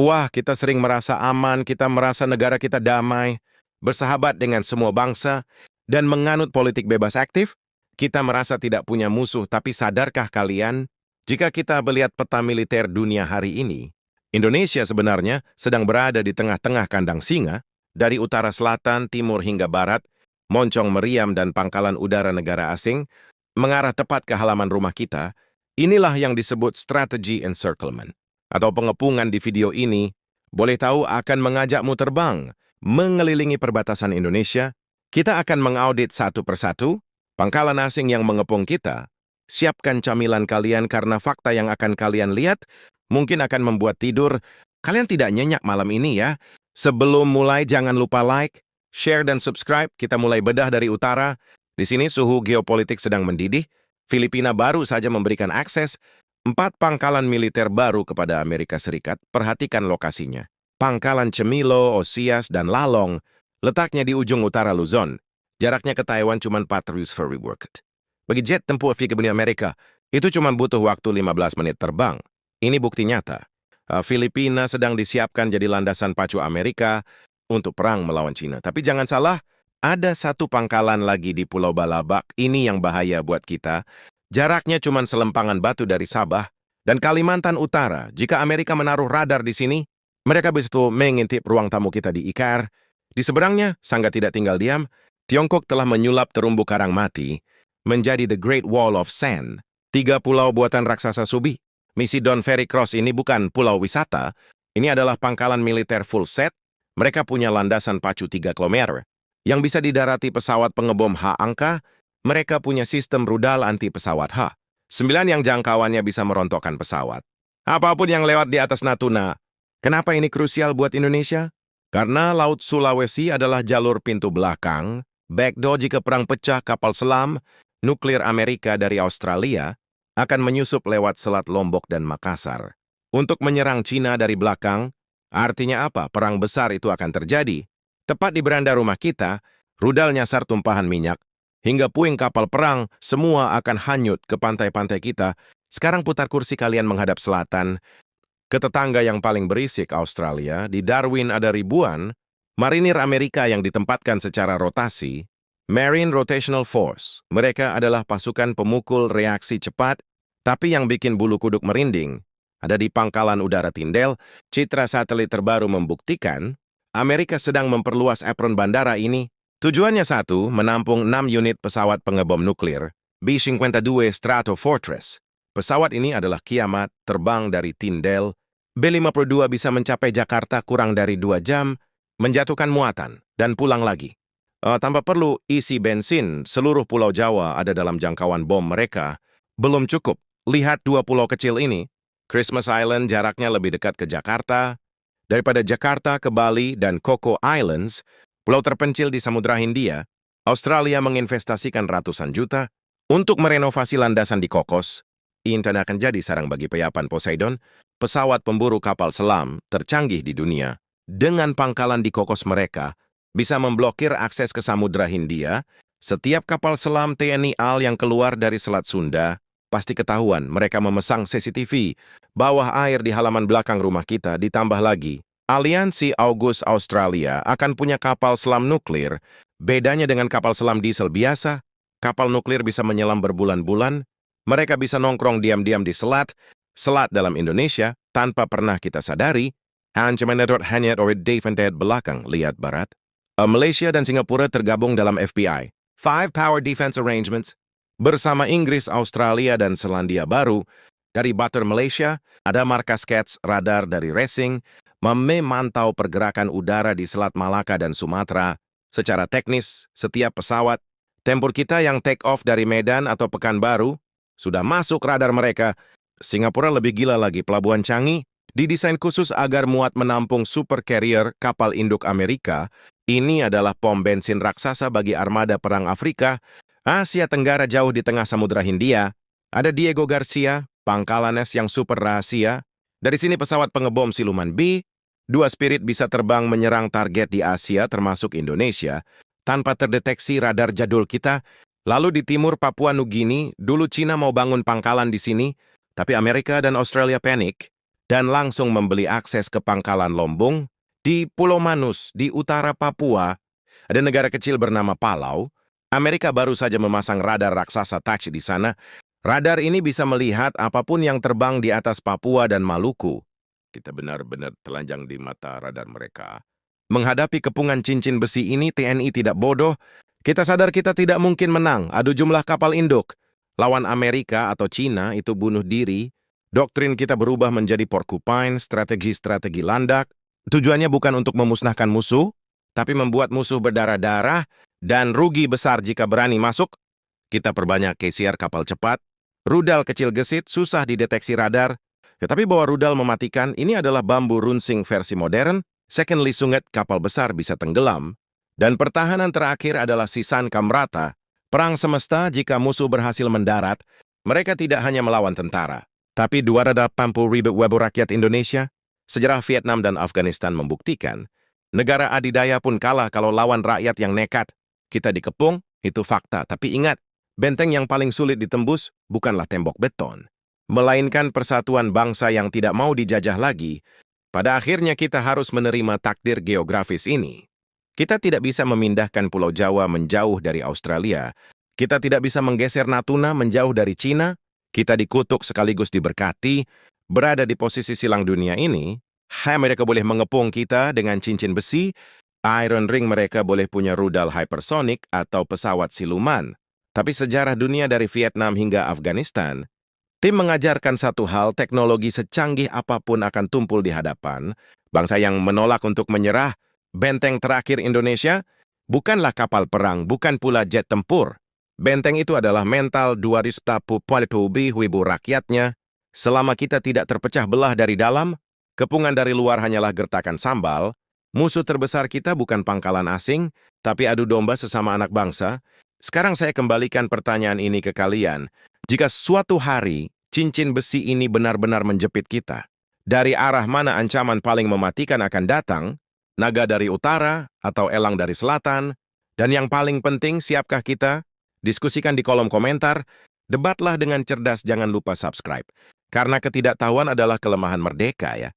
Wah, kita sering merasa aman, kita merasa negara kita damai, bersahabat dengan semua bangsa, dan menganut politik bebas aktif. Kita merasa tidak punya musuh, tapi sadarkah kalian, jika kita melihat peta militer dunia hari ini, Indonesia sebenarnya sedang berada di tengah-tengah kandang singa, dari utara selatan, timur hingga barat, moncong meriam dan pangkalan udara negara asing, mengarah tepat ke halaman rumah kita. Inilah yang disebut strategi encirclement atau pengepungan di video ini, boleh tahu akan mengajakmu terbang, mengelilingi perbatasan Indonesia. Kita akan mengaudit satu persatu, pangkalan asing yang mengepung kita. Siapkan camilan kalian karena fakta yang akan kalian lihat mungkin akan membuat tidur. Kalian tidak nyenyak malam ini ya. Sebelum mulai jangan lupa like, share dan subscribe. Kita mulai bedah dari utara. Di sini suhu geopolitik sedang mendidih. Filipina baru saja memberikan akses 4 pangkalan militer baru kepada Amerika Serikat. Perhatikan lokasinya. Pangkalan Cemilo, Osias, dan Lalong letaknya di ujung utara Luzon. Jaraknya ke Taiwan cuma 400 ferry worth. Bagi jet tempur ke benua Amerika, itu cuma butuh waktu 15 menit terbang. Ini bukti nyata. Filipina sedang disiapkan jadi landasan pacu Amerika untuk perang melawan Cina. Tapi jangan salah, ada satu pangkalan lagi di Pulau Balabak. Ini yang bahaya buat kita. Jaraknya cuma selempangan batu dari Sabah dan Kalimantan Utara. Jika Amerika menaruh radar di sini, mereka bisa mengintip ruang tamu kita di IKAR. Di seberangnya, sangga tidak tinggal diam, Tiongkok telah menyulap terumbu karang mati menjadi The Great Wall of Sand. 3 pulau buatan raksasa Subi. Misi Don Ferry Cross ini bukan pulau wisata, ini adalah pangkalan militer full set. Mereka punya landasan pacu 3 km yang bisa didarati pesawat pengebom H-angka. Mereka punya sistem rudal anti pesawat H-9 yang jangkauannya bisa merontokkan pesawat. Apapun yang lewat di atas Natuna. Kenapa ini krusial buat Indonesia? Karena Laut Sulawesi adalah jalur pintu belakang, backdoor jika perang pecah kapal selam, nuklir Amerika dari Australia akan menyusup lewat Selat Lombok dan Makassar. Untuk menyerang Cina dari belakang, artinya apa? Perang besar itu akan terjadi. Tepat di beranda rumah kita, rudal nyasar tumpahan minyak, hingga puing kapal perang, semua akan hanyut ke pantai-pantai kita. Sekarang putar kursi kalian menghadap selatan. Ke tetangga yang paling berisik Australia, di Darwin ada ribuan marinir Amerika yang ditempatkan secara rotasi. Marine Rotational Force. Mereka adalah pasukan pemukul reaksi cepat, tapi yang bikin bulu kuduk merinding. Ada di pangkalan udara Tindel, citra satelit terbaru membuktikan Amerika sedang memperluas apron bandara ini. Tujuannya satu, menampung 6 unit pesawat pengebom nuklir, B-52 Stratofortress. Pesawat ini adalah kiamat, terbang dari Tindel. B-52 bisa mencapai Jakarta kurang dari 2 jam, menjatuhkan muatan, dan pulang lagi. Tanpa perlu isi bensin, seluruh Pulau Jawa ada dalam jangkauan bom mereka. Belum cukup, lihat 2 pulau kecil ini. Christmas Island jaraknya lebih dekat ke Jakarta. Daripada Jakarta ke Bali dan Coco Islands, pulau terpencil di Samudra Hindia, Australia menginvestasikan ratusan juta untuk merenovasi landasan di Kokos. Ini akan jadi sarang bagi peyapan Poseidon, pesawat pemburu kapal selam tercanggih di dunia. Dengan pangkalan di Kokos mereka, bisa memblokir akses ke Samudra Hindia. Setiap kapal selam TNI AL yang keluar dari Selat Sunda, pasti ketahuan mereka memasang CCTV bawah air di halaman belakang rumah kita. Ditambah lagi, Aliansi AUKUS Australia akan punya kapal selam nuklir. Bedanya dengan kapal selam diesel biasa, kapal nuklir bisa menyelam berbulan-bulan. Mereka bisa nongkrong diam-diam di selat dalam Indonesia tanpa pernah kita sadari. Hanya belakang, lihat barat. Malaysia dan Singapura tergabung dalam FBI. 5 Power Defense Arrangements. Bersama Inggris, Australia, dan Selandia Baru. Dari Butter Malaysia, ada markas CATS radar dari Racing, memantau pergerakan udara di Selat Malaka dan Sumatera. Secara teknis, setiap pesawat tempur kita yang take off dari Medan atau Pekanbaru sudah masuk radar mereka. Singapura lebih gila lagi, Pelabuhan Changi didesain khusus agar muat menampung super carrier kapal induk Amerika. Ini adalah pom bensin raksasa bagi armada perang Afrika. Asia Tenggara jauh di tengah Samudra Hindia. Ada Diego Garcia, pangkalan es yang super rahasia. Dari sini pesawat pengebom siluman B-2 Spirit bisa terbang menyerang target di Asia termasuk Indonesia tanpa terdeteksi radar jadul kita. Lalu di timur Papua Nugini, dulu Cina mau bangun pangkalan di sini, tapi Amerika dan Australia panik dan langsung membeli akses ke pangkalan Lombung di Pulau Manus di utara Papua. Ada negara kecil bernama Palau. Amerika baru saja memasang radar raksasa touch di sana. Radar ini bisa melihat apapun yang terbang di atas Papua dan Maluku. Kita benar-benar telanjang di mata radar mereka. Menghadapi kepungan cincin besi ini, TNI tidak bodoh. Kita sadar kita tidak mungkin menang, adu jumlah kapal induk. Lawan Amerika atau Cina itu bunuh diri. Doktrin kita berubah menjadi porcupine, strategi-strategi landak. Tujuannya bukan untuk memusnahkan musuh, tapi membuat musuh berdarah-darah dan rugi besar jika berani masuk. Kita perbanyak KCR kapal cepat. Rudal kecil gesit, susah dideteksi radar. Tetapi bahwa rudal mematikan, ini adalah bambu runcing versi modern. Secondly, sunget kapal besar bisa tenggelam. Dan pertahanan terakhir adalah Sisan Kamrata. Perang semesta jika musuh berhasil mendarat, mereka tidak hanya melawan tentara, tapi 280.000 WEBU rakyat Indonesia. Sejarah Vietnam dan Afghanistan membuktikan, negara adidaya pun kalah kalau lawan rakyat yang nekat. Kita dikepung, itu fakta. Tapi ingat, benteng yang paling sulit ditembus bukanlah tembok beton, melainkan persatuan bangsa yang tidak mau dijajah lagi. Pada akhirnya kita harus menerima takdir geografis ini. Kita tidak bisa memindahkan Pulau Jawa menjauh dari Australia. Kita tidak bisa menggeser Natuna menjauh dari Cina. Kita dikutuk sekaligus diberkati. Berada di posisi silang dunia ini, mereka boleh mengepung kita dengan cincin besi. Iron Ring mereka boleh punya rudal hypersonic atau pesawat siluman. Tapi sejarah dunia dari Vietnam hingga Afghanistan, tim mengajarkan satu hal, teknologi secanggih apapun akan tumpul di hadapan. Bangsa yang menolak untuk menyerah, benteng terakhir Indonesia, bukanlah kapal perang, bukan pula jet tempur. Benteng itu adalah mental 280.000 rakyatnya. Selama kita tidak terpecah belah dari dalam, kepungan dari luar hanyalah gertakan sambal. Musuh terbesar kita bukan pangkalan asing, tapi adu domba sesama anak bangsa. Sekarang saya kembalikan pertanyaan ini ke kalian. Jika suatu hari cincin besi ini benar-benar menjepit kita, dari arah mana ancaman paling mematikan akan datang? Naga dari utara atau elang dari selatan? Dan yang paling penting, siapkah kita? Diskusikan di kolom komentar. Debatlah dengan cerdas, jangan lupa subscribe. Karena ketidaktahuan adalah kelemahan merdeka ya.